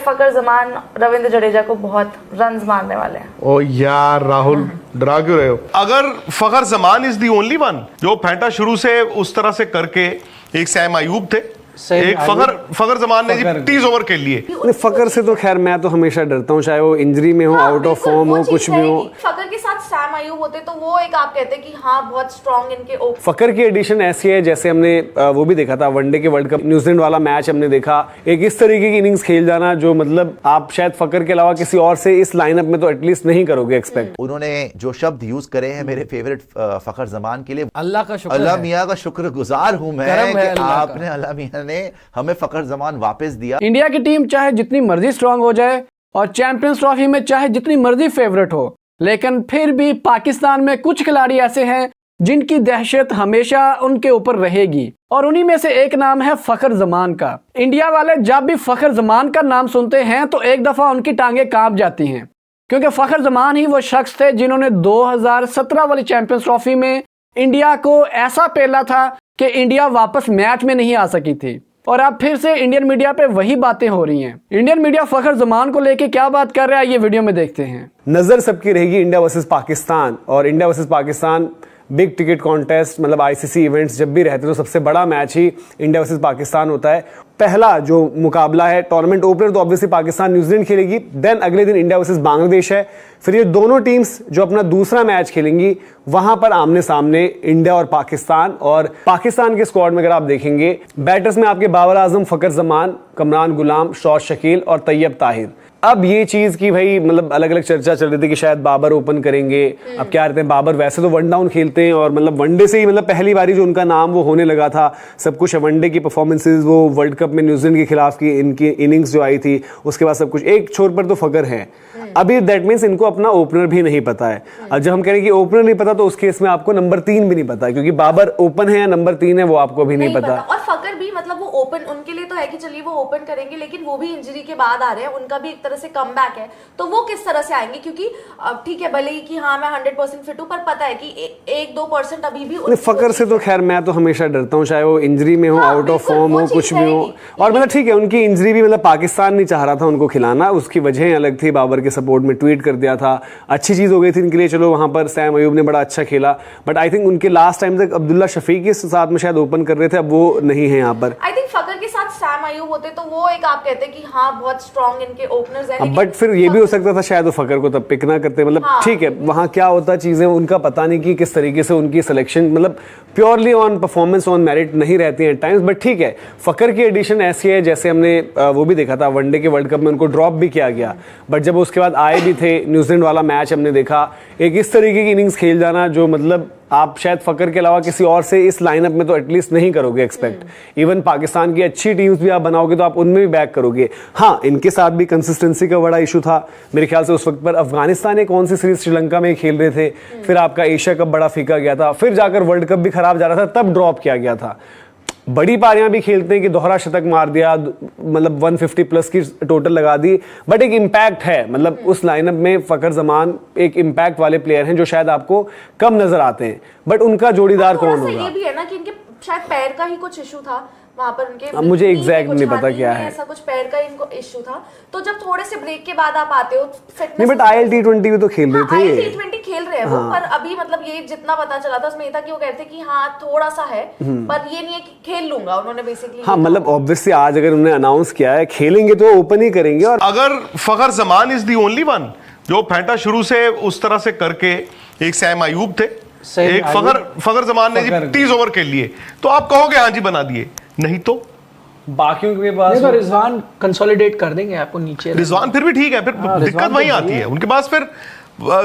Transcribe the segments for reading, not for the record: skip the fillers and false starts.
फकर जमान रविंद्र जडेजा को बहुत रन्स मारने वाले हैं। ओ यार राहुल, डरा क्यों रहे हो? अगर Fakhar Zaman is the only one जो फैंटा शुरू से उस तरह से करके, एक सैम अयूब थे, एक फखर जमान ने 30 ओवर खेल लिए। फकर से तो खैर मैं तो हमेशा डरता हूँ, चाहे वो इंजरी में हो, आउट ऑफ फॉर्म हो, कुछ भी हो। फकर के साथ सैम अयूब होते तो वो एक आप कहते कि हाँ बहुत स्ट्रॉन्ग इनके फकर की एडिशन ऐसी है जैसे हमने वो भी देखा था वनडे के वर्ल्ड कप न्यूजीलैंड वाला मैच हमने देखा, एक इस तरीके की इनिंग्स खेल जाना जो मतलब आप शायद फकर के अलावा किसी और से इस लाइनअप में तो एटलीस्ट नहीं करोगे एक्सपेक्ट। उन्होंने जो शब्द यूज करे हैं मेरे फेवरेट फखर जमान के लिए, अल्लाह का शुक्र, अल्लाह मियाँ का शुक्रगुजार हूं मैं कि आपने अल्लाह मियाँ ने हमें फखर जमान वापस दिया। इंडिया की टीम चाहे जितनी मर्जी स्ट्रांग हो जाए और चैंपियंस ट्रॉफी में चाहे जितनी मर्जी फेवरेट हो, लेकिन फिर भी पाकिस्तान में कुछ खिलाड़ी ऐसे हैं जिनकी दहशत हमेशा उनके ऊपर रहेगी, और उन्हीं में से एक नाम है फखर जमान का। इंडिया वाले जब भी फखर जमान का नाम सुनते हैं तो एक दफा उनकी टांगे कांप जाती हैं, क्योंकि फखर जमान ही वो शख्स थे जिन्होंने 2017 वाली चैंपियंस ट्रॉफी में इंडिया को ऐसा पेला था कि इंडिया वापस मैच में नहीं आ सकी थी। और अब फिर से इंडियन मीडिया पे वही बातें हो रही हैं। इंडियन मीडिया फखर जमान को लेके क्या बात कर रहा है ये वीडियो में देखते हैं। नजर सबकी रहेगी इंडिया वर्सेस पाकिस्तान, और India versus Pakistan big ticket contest, मतलब आईसीसी इवेंट्स जब भी रहते तो सबसे बड़ा मैच ही इंडिया वर्सेस पाकिस्तान होता है। पहला जो मुकाबला है टूर्नामेंट ओपनर तो ऑब्वियसली पाकिस्तान न्यूजीलैंड खेलेगी, देन अगले दिन इंडिया वर्सेस बांग्लादेश है, फिर ये दोनों टीम्स जो अपना दूसरा मैच खेलेंगी वहां पर आमने सामने इंडिया और पाकिस्तान के स्क्वाड में अगर आप देखेंगे बैटर्स में आपके बाबर आजम, फखर जमान, कमरान गुलाम, शौज शकील और तैयब ताहिर। अब ये चीज की भाई मतलब अलग अलग चर्चा चल रही थी कि शायद बाबर ओपन करेंगे। अब क्या कहते हैं, बाबर वैसे तो वन डाउन खेलते हैं और मतलब वनडे से ही मतलब पहली बारी जो उनका नाम वो होने लगा था, सब कुछ वनडे की परफॉर्मेंसेज, वो वर्ल्ड कप में न्यूजीलैंड के खिलाफ की इनकी इनिंग्स जो आई थी उसके बाद सब कुछ एक छोर पर तो फकर है। अभी दैट मीन्स इनको अपना ओपनर भी नहीं पता है। अब जब हम कह रहे हैं कि ओपनर नहीं पता तो उस केस में आपको नंबर 3 भी नहीं पता, क्योंकि बाबर ओपन है या नंबर 3 है वो आपको भी नहीं पता। और फकर भी मतलब वो ओपन उनके लिए तो है कि चलिए वो ओपन करेंगे, लेकिन वो भी इंजरी के बाद आ रहे हैं, उनका भी एक तरह से कमबैक है, तो वो किस तरह से आएंगे? क्योंकि ठीक है भले ही कि हाँ मैं 100% फिट हूं, पर पता है कि 1-2% अभी भी फकर से तो खैर मैं तो हमेशा डरता हूँ, चाहे वो इंजरी में हो, आउट ऑफ फॉर्म हो, कुछ भी हो। और मतलब ठीक है उनकी इंजरी भी मतलब पाकिस्तान नहीं चाह रहा था उनको खिलाना, उसकी वजह अलग थी। बाबर के सपोर्ट में ट्वीट कर दिया था, अच्छी चीज हो गई थी इनके लिए, चलो वहां पर सैम अयूब ने बड़ा अच्छा खेला, बट आई थिंक उनके लास्ट टाइम तक अब्दुल्ला शफीक के साथ में शायद ओपन कर रहे थे, अब वो नहीं है यहाँ पर। आई थिंक फकर के साथ सैम अयूब होते तो वो एक आप कहते कि हाँ बहुत स्ट्रॉन्ग इनके ओपनर्स हैं, बट फिर ये भी हो सकता था शायद वो फकर को तब पिक ना करते, मतलब ठीक है वहां क्या होता चीजें उनका पता नहीं कि किस तरीके से उनकी सिलेक्शन मतलब purely on performance on merit नहीं रहती है टाइम्स, बट ठीक है फकर की एडिशन ऐसी है जैसे हमने वो भी देखा था वनडे के वर्ल्ड कप में उनको ड्रॉप भी किया गया, बट जब उसके बाद आए भी थे न्यूजीलैंड वाला मैच हमने देखा, एक इस तरीके की इनिंग्स खेल जाना जो मतलब आप शायद फकर के अलावा किसी और से इस लाइनअप में तो एटलीस्ट नहीं करोगे एक्सपेक्ट। इवन पाकिस्तान की अच्छी टीम्स भी आप बनाओगे तो आप उनमें भी बैक करोगे। हाँ इनके साथ भी कंसिस्टेंसी का बड़ा इशू था मेरे ख्याल से उस वक्त पर। अफगानिस्तान ने कौन सी सीरीज श्रीलंका में खेल रहे थे, फिर आपका एशिया कप बड़ा फीका गया था, फिर जाकर वर्ल्ड कप भी खराब जा रहा था तब ड्रॉप किया गया था। बड़ी पारियां भी खेलते हैं कि दोहरा शतक मार दिया, मतलब 150 प्लस की टोटल लगा दी, बट एक इम्पैक्ट है मतलब उस लाइनअप में फकर जमान एक इम्पैक्ट वाले प्लेयर हैं जो शायद आपको कम नजर आते हैं, बट उनका जोड़ीदार कौन होगा? ये भी है ना कि इनके शायद पैर का ही कुछ इशू था वहां पर उनके, अब मुझे एग्जैक्ट नहीं पता क्या है, ऐसा कुछ पैर का इनको इशू था। तो जब थोड़े से ब्रेक के बाद आप आते हो नहीं, बट आईएल T20 भी तो खेल रहे थे, T20 खेल रहे हैं वो, पर अभी मतलब ये जितना पता चला था उसमें ये था कि वो कहते कि हाँ थोड़ा सा है, पर ये नहीं है कि खेल लूंगा उन्होंने बेसिकली। हाँ मतलब ऑब्वियसली आज अगर उन्होंने अनाउंस किया है खेलेंगे तो ओपन ही करेंगे। और अगर Fakhar Zaman is the only one जो फैंटा शुरू से उस तरह से करके, एक सैम अयूब थे, एक फखर जमान ने 30 ओवर खेल लिए, तो आप कहोगे हाँ जी बना दिए, नहीं तो बाकियों के पास तो रिजवान कंसोलिडेट कर देंगे आपको नीचे। रिजवान फिर भी ठीक है, फिर दिक्कत वहीं आती है उनके पास, फिर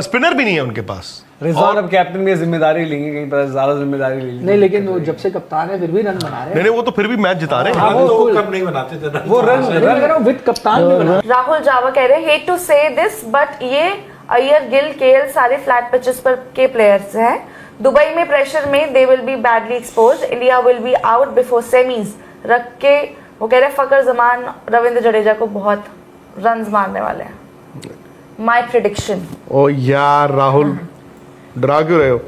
स्पिनर भी नहीं है उनके पास। रिजवान अब कैप्टन की जिम्मेदारी लेंगे, कहीं पर ज्यादा जिम्मेदारी लेंगे नहीं, लेकिन वो जब से कप्तान है फिर भी रन बना रहे हैं। नहीं वो तो फिर भी मैच जिता रहे हैं, वो कब नहीं बनाते थे वो रन विद कप्तान भी बना। राहुल जावा कह रहे हैं हेट टू से दिस बट ये अय्यर, गिल, केएल सारे फ्लैट पिचेस पर के प्लेयर्स हैं। दुबई में प्रेशर में they will be badly expose, India will be out before semis. रख के वो कह रहे हैं फकर जमान रविंद्र जडेजा को बहुत रन्स मारने वाले हैं। My prediction. ओ यार राहुल डरा क्यों रहे हो?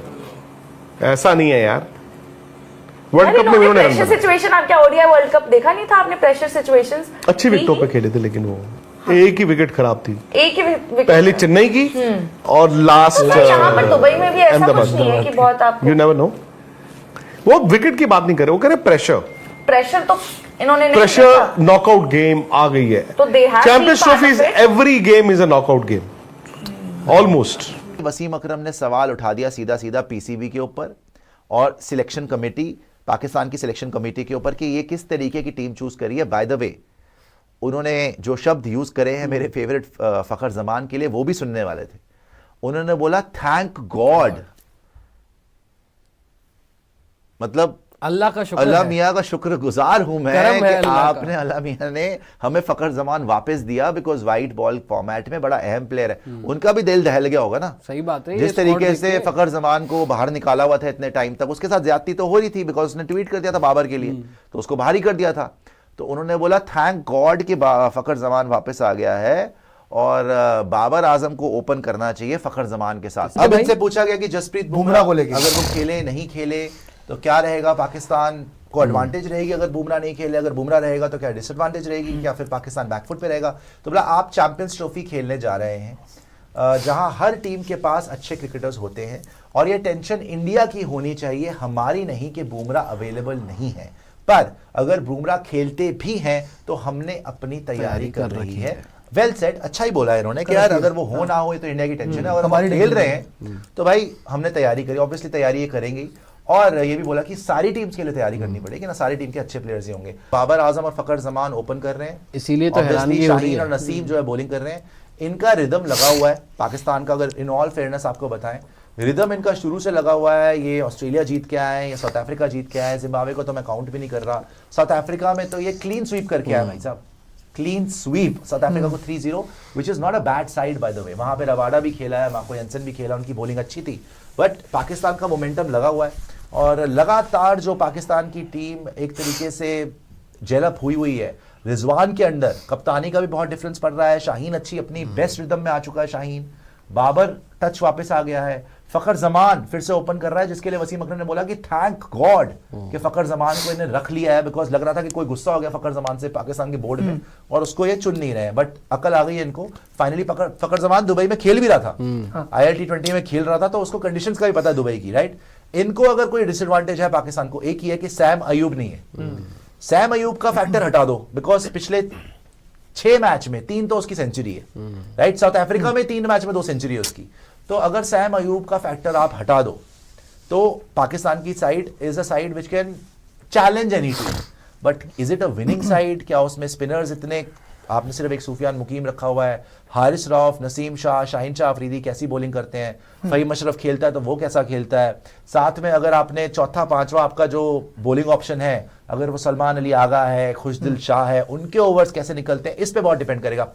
ऐसा नहीं है यार, वर्ल्ड कप में उन्होंने प्रेशर सिचुएशन, आप क्या ओडीआई वर्ल्ड कप देखा नहीं था आपने? प्रेशर सिचुएशंस अच्छी विकेटों पे खेले थे लेकिन वो एक ही विकेट खराब थी, एक ही विकेट। पहली चेन्नई की और लास्ट तो यहाँ पर दुबई में भी ऐसा कुछ नहीं है कि बहुत आपको यू नेवर नो। वो विकेट की बात नहीं करे, वो कह रहे प्रेशर। प्रेशर तो इन्होंने नहीं प्रेशर, देखा। नॉकआउट गेम आ गई है। तो they have champions been part trophy, of it. Every game is a knockout game almost. Wasim Akram ने सवाल उठा दिया सीधा सीधा पीसीबी के ऊपर और सिलेक्शन कमेटी, पाकिस्तान की सिलेक्शन कमेटी के ऊपर कि ये किस तरीके की टीम चूज करी है। बाय द वे उन्होंने जो शब्द यूज करे हैं मेरे फेवरेट फखर जमान के लिए, वो भी सुनने वाले थे। उन्होंने बोला थैंक गॉड, मतलब अल्लाह का शुक्र अल्लाह है। मियाँ का शुक्रगुजार हूं मैं करम है कि अल्लाह का। आपने अल्लाह मियाँ ने हमें फखर जमान वापस दिया, बिकॉज वाइट बॉल फॉर्मेट में बड़ा अहम प्लेयर है। उनका भी दिल दहल गया होगा ना। सही बात है, ये जिस तरीके स्पॉट से देखिए। फखर जमान को बाहर निकाला हुआ था इतने टाइम तक, उसके साथ ज्यादती तो हो रही थी बिकॉज उसने ट्वीट कर दिया था बाबर के लिए, तो उसको बाहर ही कर दिया था। तो उन्होंने बोला थैंक गॉड कि फखर जमान वापस आ गया है और बाबर आजम को ओपन करना चाहिए फखर जमान के साथ। अब इनसे पूछा गया कि जसप्रीत बुमराह को लेकर अगर वो खेले नहीं खेले तो क्या रहेगा, पाकिस्तान को एडवांटेज रहेगी अगर बुमराह नहीं खेले, अगर बुमराह रहेगा तो क्या डिसएडवांटेज रहेगी, क्या फिर पाकिस्तान बैकफुट पे रहेगा। तो बोला आप चैंपियंस ट्रॉफी खेलने जा रहे हैं जहां हर टीम के पास अच्छे क्रिकेटर्स होते हैं और ये टेंशन इंडिया की होनी चाहिए, हमारी नहीं कि बुमराह अवेलेबल नहीं है। पर अगर बुमराह खेलते भी हैं तो हमने अपनी तैयारी कर रही है। वेल सेड, अच्छा ही बोला है इन्होंने कि यार अगर वो हो ना हो ये तो इंडिया की टेंशन है, और हमारी खेल रहे हैं तो भाई हमने तैयारी करी, ऑब्वियसली तैयारी ये करेंगे। और ये भी बोला कि सारी टीम्स के लिए तैयारी करनी पड़ेगी ना, सारी टीम के अच्छे प्लेयर्स ही होंगे। बाबर आजम और फखर जमान ओपन कर रहे हैं, इसीलिए तो हैरानी Obviously हो रही शाहीन है। और नसीम जो है बॉलिंग कर रहे हैं। इनका रिदम लगा हुआ है पाकिस्तान का, अगर इन ऑल फेयरनेस आपको बताएं रिदम इनका शुरू से लगा हुआ है। ये ऑस्ट्रेलिया जीत के आए हैं, ये साउथ अफ्रीका जीत के आए हैं, जिम्बाब्वे को तो मैं काउंट भी नहीं कर रहा। साउथ अफ्रीका में तो ये क्लीन स्वीप करके आया भाई साहब, क्लीन स्वीप साउथ अफ्रीका को 3-0, which is not a bad side by the way. वहां पे रबाडा भी खेला है, मार्को जेंसन भी खेला, उनकी बॉलिंग अच्छी थी, बट पाकिस्तान का मोमेंटम लगा हुआ है। और लगातार जो पाकिस्तान की टीम एक तरीके से जेलअप हुई है रिजवान के अंडर, कप्तानी का भी बहुत डिफरेंस पड़ रहा है। शाहीन अच्छी अपनी बेस्ट रिदम में आ चुका है, शाहीन बाबर टच वापस आ गया है, फखर जमान फिर से ओपन कर रहा है, जिसके लिए वसीम अकरम ने बोला कि थैंक गॉड कि फखर जमान को इन्हें रख लिया है, बिकॉज लग रहा था कि कोई गुस्सा हो गया फखर जमान से पाकिस्तान के बोर्ड में और उसको ये चुन नहीं रहे हैं। बट अकल आ गई है इनको फाइनली। फखर जमान दुबई में खेल भी रहा था, ILT20 में खेल रहा था, तो उसको कंडीशंस का भी पता है दुबई की, राइट। इनको अगर कोई डिसएडवांटेज है पाकिस्तान को, एक ही है कि सैम अयूब नहीं है। सैम अयूब का फैक्टर हटा दो, बिकॉज पिछले 6 मैच में 3 तो उसकी सेंचुरी है, राइट। साउथ अफ्रीका में 3 मैच में 2 सेंचुरी है उसकी। तो अगर सैम अयूब का फैक्टर आप हटा दो तो पाकिस्तान की side is a side which can challenge any team, but is it a winning side? क्या उसमें स्पिनर्स इतने, आपने सिर्फ एक सूफियान मुकीम रखा हुआ है, हारिस रऊफ, नसीम शाह, शाहीन शाह अफरीदी कैसी बॉलिंग करते हैं, फहीम अशरफ खेलता है तो वो कैसा खेलता है, साथ में अगर आपने चौथा पांचवा आपका जो बॉलिंग ऑप्शन है, अगर वो सलमान अली आगा है, खुशदिल शाह है, उनके ओवर्स कैसे निकलते हैं, इस पे बहुत डिपेंड करेगा।